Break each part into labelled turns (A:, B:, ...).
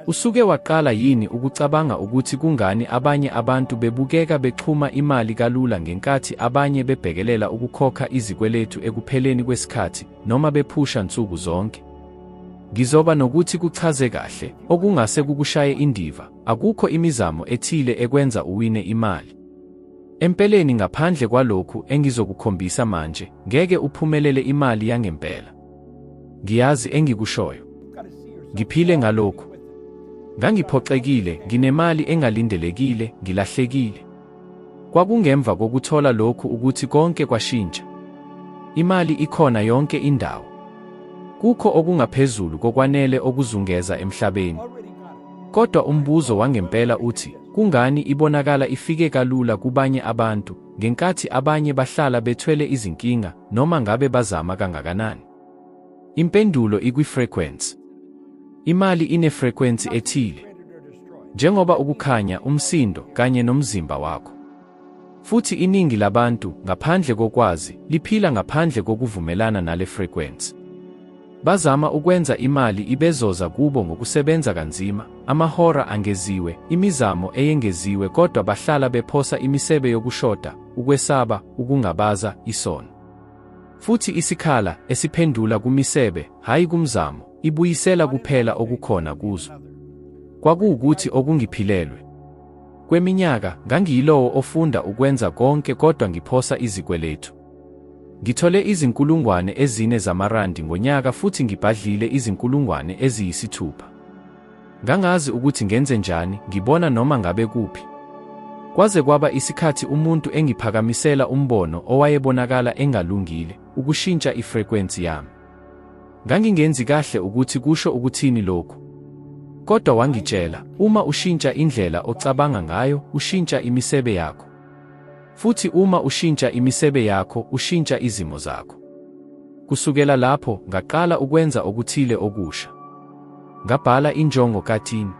A: Usuke waqala yini ukucabanga ukuthi kungani abanye abantu bebukeka bexhuma imali kalula ngenkathi abanye bebhekelela ukukhokha izikweletu ekupheleni kwesikhathi noma bephusha nsuku zonke? Ngizoba nokuthi kuchaze kahle, okungase kukushaye indiva, akukho imizamo ethile ekwenza uwine imali. Empeleni ngaphandle kwalokhu engizokukhombisa manje, ngeke uphumelele imali yangempela. Ngiyazi engikushoyo. Ngiphile ngalokhu. Ngangiphoxekile, nginemali engalindelekile, ngilahlekile. Kwakungemva kokuthola lokhu ukuthi konke kwashintsha. Imali ikhona yonke indawo. Kukho okungaphezulu kokwanele okuzungeza emhlabeni. Kodwa umbuzo wangempela uthi, kungani ibonakala ifike kalula kubanye abantu, ngenkathi abanye bahlala bethwele izinkinga noma ngabe bazama kangakanani? Impendulo ikwi-frequency. Imali ine-frequency ethile. Njengoba ukukhanya, umsindo, kanye nomzimba wakho. Futhi iningi labantu, ngaphandle kokwazi, liphila ngaphandle kokuvumelana nale frequency. Bazama ukwenza imali ibezoza kubo ngokusebenza kanzima, amahora angeziwe, imizamo eyengeziwe, kodwa bahlala bephosa imisebe yokushoda, ukwesaba, ukungabaza, isono. Futhi isikhala esiphendula kumisebe, hayi kumzamo, ibuyisela kuphela okukhona kuzo. Kwakuwukuthi okungiphilelwe. Kweminyaka, ngangiyilowo ofunda ukwenza konke kodwa ngiphosa izikweletu. Ngithole izinkulungwane ezine zamarandi ngonyaka futhi ngibhadlile izinkulungwane eziyisithupha. Ngangazi ukuthi ngenze njani, ngibona noma ngabe kuphi. Kwaze kwaba isikhathi umuntu engiphakamisela umbono owayebonakala engalungile, ukushintsha ifrequency yami. Ngangingenzi kahle ukuthi kusho ukuthini lokhu. Kodwa wangitshela, uma ushintsha indlela ocabanga ngayo, ushintsha imisebe yakho. Futhi uma ushintsha imisebe yakho, ushintsha izimo zakho. Kusukela lapho, ngaqala ukwenza okuthile okusha. Ngabhala injongo kathini.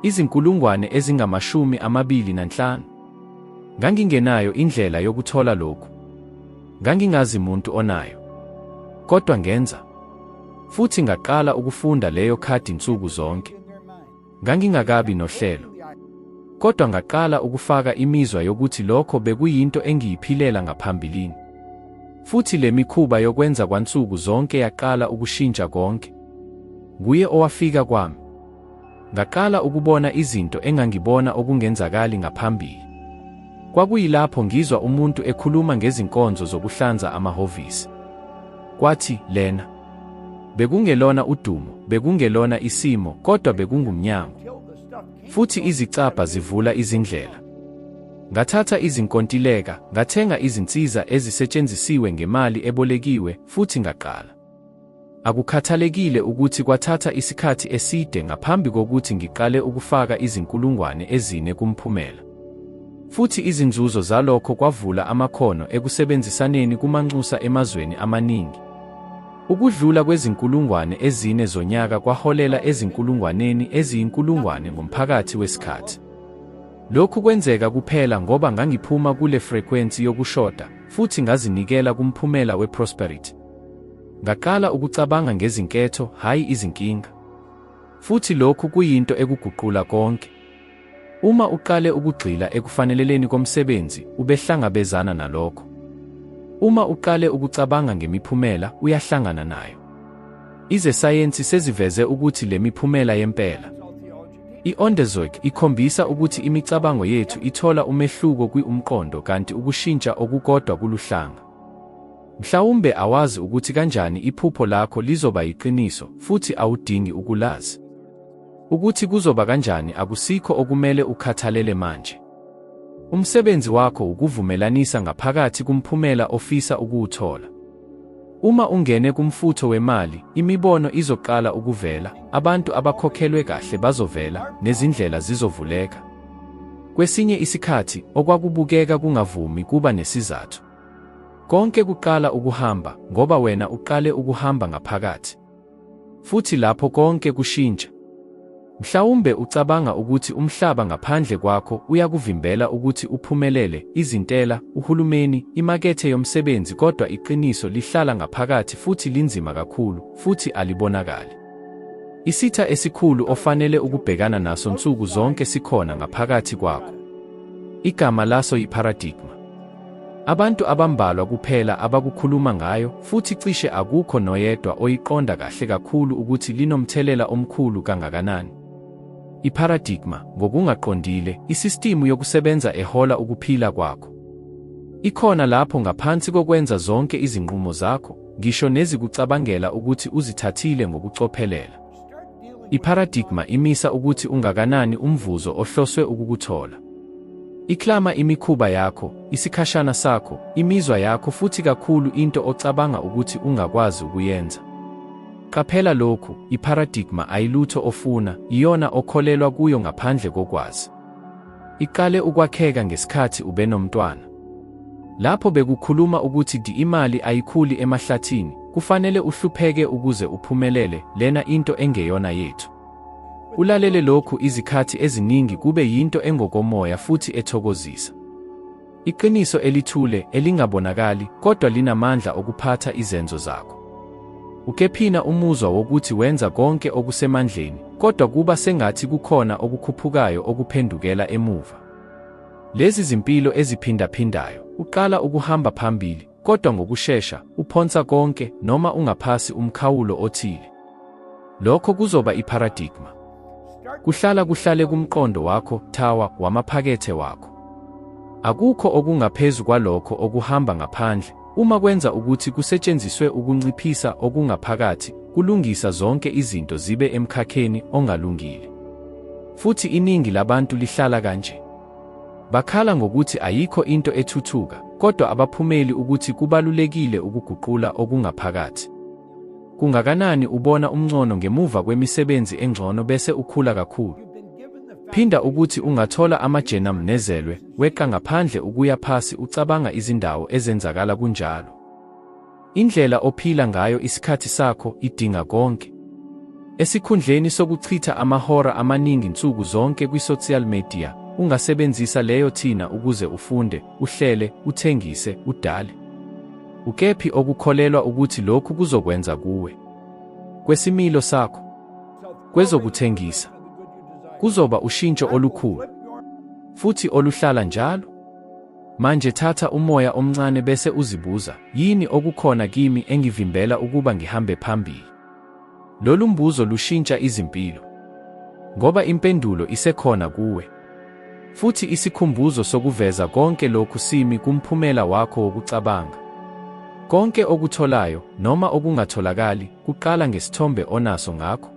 A: Izinkulungwane ezingama-25. Ngangingenayo indlela yokuthola lokhu. Ngangingazi muntu onayo. Kodwa ngenza. Futhi ngaqala ukufunda leyo khadi nsuku zonke. Ngangingakabi nohlelo. Kodwa ngaqala ukufaka imizwa yokuthi lokho bekuyinto engiyiphilela ngaphambilini. Futhi le mikhuba yokwenza kwansuku zonke yaqala ukushintsha konke. Nguye owafika kwami. Ngaqala ukubona izinto engangibona okungenzakali ngaphambili. Kwakuyilapho ngizwa umuntu ekhuluma ngezinkonzo zokuhlanza amahovisi. Kwathi, lena bekungelona udumo, bekungelona isimo, kodwa bekungumnyango. Futhi izicabha zivula izindlela. Ngathatha izinkontileka, ngathenga izinsiza ezisetshenzisiwe ngemali ebolekiwe, futhi ngaqala. Akukhathalekile ukuthi kwathatha isikhathi eside ngaphambi kokuthi ngiqale ukufaka izinkulungwane ezine kumphumela. Futhi izinzuzo zalokho kwavula amakhono ekusebenzisaneni kumanxusa emazweni amaningi. Ukudlula kwezinkulungwane ezine zonyaka kwaholela ezinkulungwaneni eziyinkulungwane ngomphakathi wesikhathi. Lokhu kwenzeka kuphela ngoba ngangiphuma kule frequency yokushoda, futhi ngazinikela kumphumela we-prosperity. Ngaqala ukucabanga ngezinketho, hayi izinkinga. Futhi lokhu kuyinto ekuguqula konke. Uma uqale ukugxila ekufaneleleni komsebenzi, ubehlangabezana nalokho. Uma uqale ukucabanga ngemiphumela, uyahlangana nayo. Izesayensi seziveze ukuthi le miphumela yempela. I-Ondezoic ikhombisa ukuthi imicabango yethu ithola umehluko kwi-umqondo kanti ukushintsha okukodwa kuluhlanga. Mhlawumbe awazi ukuthi kanjani iphupho lakho lizoba yiqiniso, futhi awudingi ukulazi. Ukuthi kuzoba kanjani akusikho okumele ukhathalele manje. Umsebenzi wakho ukuvumelanisa ngaphakathi kumphumela ofisa ukuwuthola. Uma ungene kumfutho wemali, imibono izoqala ukuvela, abantu abakhokhelwe kahle bazovela, nezindlela zizovuleka. Kwesinye isikhathi, okwakubukeka kungavumi kuba nesizathu. Konke kuqala ukuhamba, ngoba wena uqale ukuhamba ngaphakathi. Futhi lapho konke kushintsha. Mhlawumbe ucabanga ukuthi umhlaba ngaphandle kwakho uyakuvimbela ukuthi uphumelele, izintela, uhulumeni, imakethe yomsebenzi, kodwa iqiniso lihlala ngaphakathi futhi linzima kakhulu, futhi alibonakali. Isitha esikhulu ofanele ukubhekana naso nsuku zonke sikhona ngaphakathi kwakho. Igama laso yiparadigma. Abantu abambalwa kuphela abakukhuluma ngayo, futhi cishe akukho noyedwa oyiqonda kahle kakhulu ukuthi linomthelela omkhulu kangakanani. Iparadigma, ngokungaqondile, isistimu yokusebenza ehola ukuphila kwakho. Ikhona lapho ngaphansi kokwenza zonke izinqumo zakho, ngisho nezikucabangela ukuthi uzithathile ngokucophelela. Iparadigma imisa ukuthi ungakanani umvuzo ohloswe ukukuthola. Iklama imikhuba yakho, isikhashana sakho, imizwa yakho futhi kakhulu into ocabanga ukuthi ungakwazi ukuyenza. Qaphela lokhu, iparadigma ayilutho ofuna, iyona okholelwa kuyo ngaphandle kokwazi. Iqale ukwakheka ngesikhathi ube nomntwana. Lapho bekukhuluma ukuthi imali ayikhuli emahlathini, kufanele uhlupheke ukuze uphumelele, lena into engeyona yethu. Ulalele lokhu izikhathi eziningi kube yinto engokomoya futhi ethokozisa. Iqiniso elithule, elingabonakali, kodwa linamandla okuphatha izenzo zakho. Ukephina umuzwa wokuthi wenza konke okusemandleni, kodwa kuba sengathi kukhona okukhuphukayo okuphendukela emuva. Lezi zimpilo eziphindaphindayo, uqala ukuhamba phambili, kodwa ngokushesha, uphonsa konke, noma ungaphasi umkhawulo othile. Lokho kuzoba iparadigma. Kuhlale kumqondo wakho, thawa, wamaphakethe wakho. Akukho okungaphezu kwalokho okuhamba ngaphandle, uma kwenza ukuthi kusetshenziswe ukunciphisa okungaphakathi, kulungisa zonke izinto zibe emkhakheni ongalungile. Futhi iningi labantu lihlala kanje. Bakhala ngokuthi ayikho into ethuthuka, kodwa abaphumeli ukuthi kubalulekile ukuguqula okungaphakathi. Kungakanani ubona umngcono ngemuva kwemisebenzi engcono bese ukhula kakhulu. Phinda ukuthi ungathola amajenamnezelwe, weqa ngaphandle ukuya phasi ucabanga izindawo ezenzakala kunjalo. Indlela ophila ngayo isikhathi sakho idinga konke. Esikhundleni sokuchitha amahora amaningi nsuku zonke kwi-social media, ungasebenzisa leyo thina ukuze ufunde, uhlele, uthengise, udale. Ukephi okukholelwa ukuthi lokhu kuzokwenza kuwe? Kwesimilo sakho, kwezokuthengisa, kuzoba ushintsho olukhulu, futhi oluhlala njalo. Manje thatha umoya omncane bese uzibuza, yini okukhona kimi engivimbela ukuba ngihambe phambili? Lolu mbuzo lushintsha izimpilo, ngoba impendulo isekhona kuwe. Futhi isikhumbuzo sokuveza konke lokhu simi kumphumela wakho wokucabanga. Konke okutholayo, noma okungatholakali, kuqala ngesithombe onaso ngakho.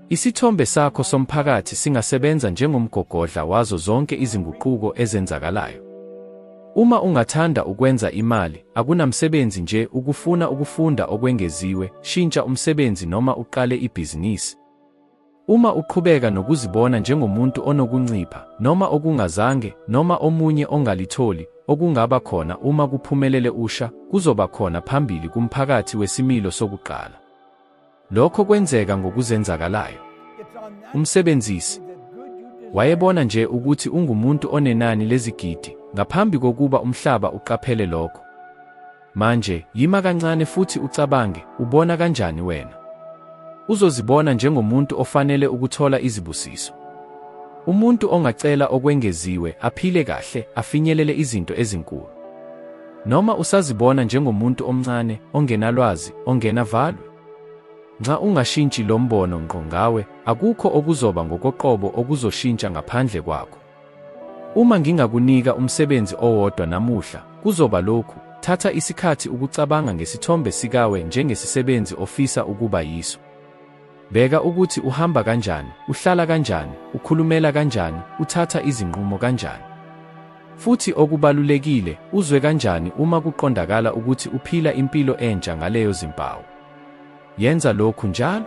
A: Isithombe sakho somphakathi singasebenza njengomgogodla wazo zonke izinguquko ezenzakalayo. Uma ungathanda ukwenza imali, akunamsebenzi nje ukufuna ukufunda okwengeziwe, shintsha umsebenzi noma uqale ibhizinisi. Uma uqhubeka nokuzibona njengomuntu onokuncipha, noma okungazange, noma omunye ongalitholi, okungaba khona uma kuphumelele usha, kuzoba khona phambili kumphakathi wesimilo sokuqala. Lokho kwenzeka ngokuzenzakalayo. Umsebenzisi wayebona nje ukuthi ungumuntu onenani lezigidi, ngaphambi kokuba umhlaba uqaphele lokho. Manje, yima kancane futhi ucabange, ubona kanjani wena? Uzozibona njengomuntu ofanele ukuthola izibusiso. Umuntu ongacela okwengeziwe, aphile kahle, afinyelele izinto ezinkulu. Noma usazibona njengomuntu omncane, ongenalwazi, ongenavalwe? Nxa ungashintshi lo mbono ngqo ngawe, akukho okuzoba ngokoqobo okuzoshintsha ngaphandle kwakho. Uma ngingakunika umsebenzi owodwa namuhla, kuzoba lokhu: thatha isikhathi ukucabanga ngesithombe sikawe njengesisebenzi ofisa ukuba yiso. Bheka ukuthi uhamba kanjani, uhlala kanjani, ukhulumela kanjani, uthatha izinqumo kanjani. Futhi okubalulekile, uzwe kanjani uma kuqondakala ukuthi uphila impilo entsha ngaleyo zimpawu. Yenza lokhu njalo.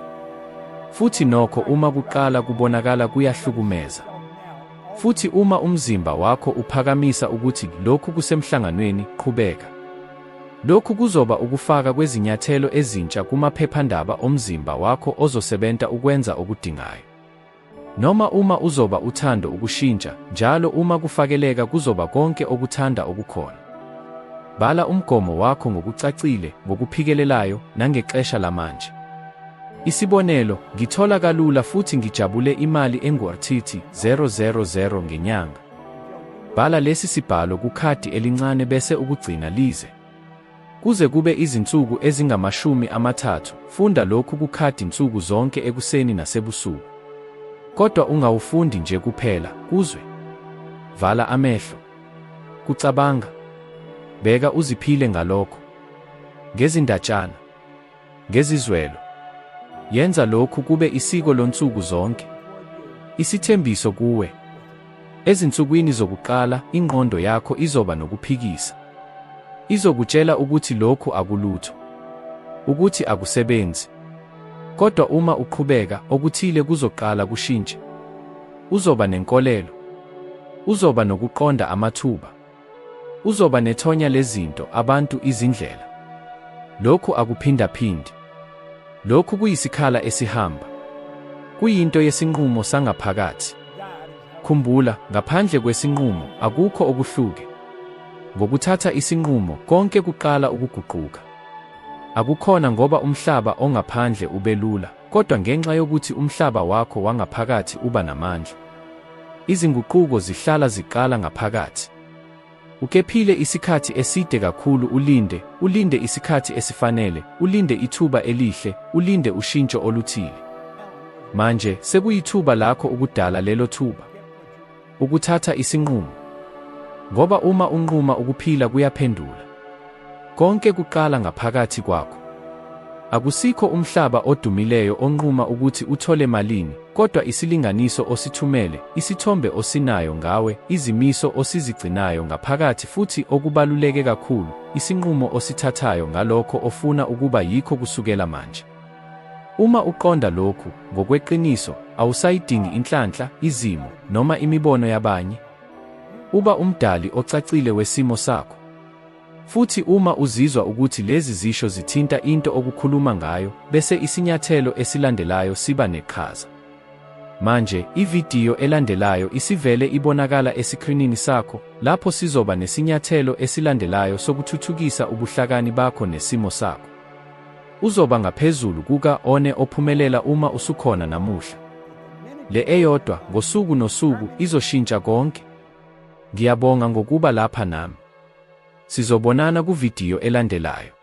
A: Futhi nokho uma kuqala kubonakala kuyahlukumeza. Futhi uma umzimba wakho uphakamisa ukuthi lokhu kusemhlanganweni, qhubeka. Lokhu kuzoba ukufaka kwezinyathelo ezintsha kumaphephandaba omzimba wakho ozosebenta ukwenza okudingayo. Noma uma uzoba uthando ukushintsha, njalo uma kufakeleka kuzoba konke okuthanda okukhona. Bhala umgomo wakho ngokucacile, ngokuphikelelayo, nangexesha lamanje. Isibonelo, ngithola kalula futhi ngijabule imali engu-RTT 000 ngenyanga. Bhala lesi sibhalo kukhadi elincane bese ukugcina lize. Kuze kube izinsuku ezingama-30, funda lokhu kukhadi nsuku zonke ekuseni nasebusuku. Kodwa ungawufundi nje kuphela, kuzwe. Vala amehlo. Kucabanga. Beka uziphile ngalokho. Ngezindatshana. Ngezizwelo. Yenza lokhu kube isiko lonsuku zonke. Isithembiso kuwe. Ezinsukwini zokuqala, ingqondo yakho izoba nokuphikisa. Izokutshela ukuthi lokhu akulutho. Ukuthi akusebenzi. Kodwa uma uqhubeka, okuthile kuzoqala kushintshe. Uzoba nenkolelo. Uzoba nokuqonda amathuba. Uzoba nethonya lezinto, abantu, izindlela. Lokhu akuphindaphindi. Lokhu kuyisikhala esihamba. Kuyinto yesinqumo sangaphakathi. Khumbula, ngaphandle kwesinqumo, akukho okuhluke. Ngokuthatha isinqumo, konke kuqala ukuguquka. Akukhona ngoba umhlaba ongaphandle ubelula, kodwa ngenxa yokuthi umhlaba wakho wangaphakathi uba namandla. Izinguquko zihlala ziqala ngaphakathi. Ukephile isikhathi eside kakhulu, ulinde isikhathi esifanele, ulinde ithuba elihle, ulinde ushintsho oluthile. Manje sekuyithuba lakho ukudala lelo thuba. Ukuthatha isinqumo. Ngoba uma unquma ukuphila kuyaphendula. Konke kuqala ngaphakathi kwakho. Akusikho umhlaba odumileyo onquma ukuthi uthole malini, kodwa isilinganiso osithumele, isithombe osinayo ngawe, izimiso osizigcinayo ngaphakathi, futhi okubaluleke kakhulu, isinqumo osithathayo ngalokho ofuna ukuba yikho kusukela manje. Uma uqonda lokhu, ngokweqiniso, awusayidingi inhlanhla, izimo, noma imibono yabanye. Uba umdali ocacile wesimo sakho. Futhi uma uzizwa ukuthi lezi zisho zithinta into okukhuluma ngayo, bese isinyathelo esilandelayo siba neqhaza. Manje, ividiyo elandelayo isivele ibonakala esikrinini sakho, lapho sizoba nesinyathelo esilandelayo sokuthuthukisa ubuhlakani bakho nesimo sakho. Uzoba ngaphezulu kuka-one ophumelela uma usukhona namuhla. Le eyodwa, ngosuku nosuku, izoshintsha konke. Ngiyabonga ngokuba lapha nami. Sizobonana kuvidiyo elandelayo.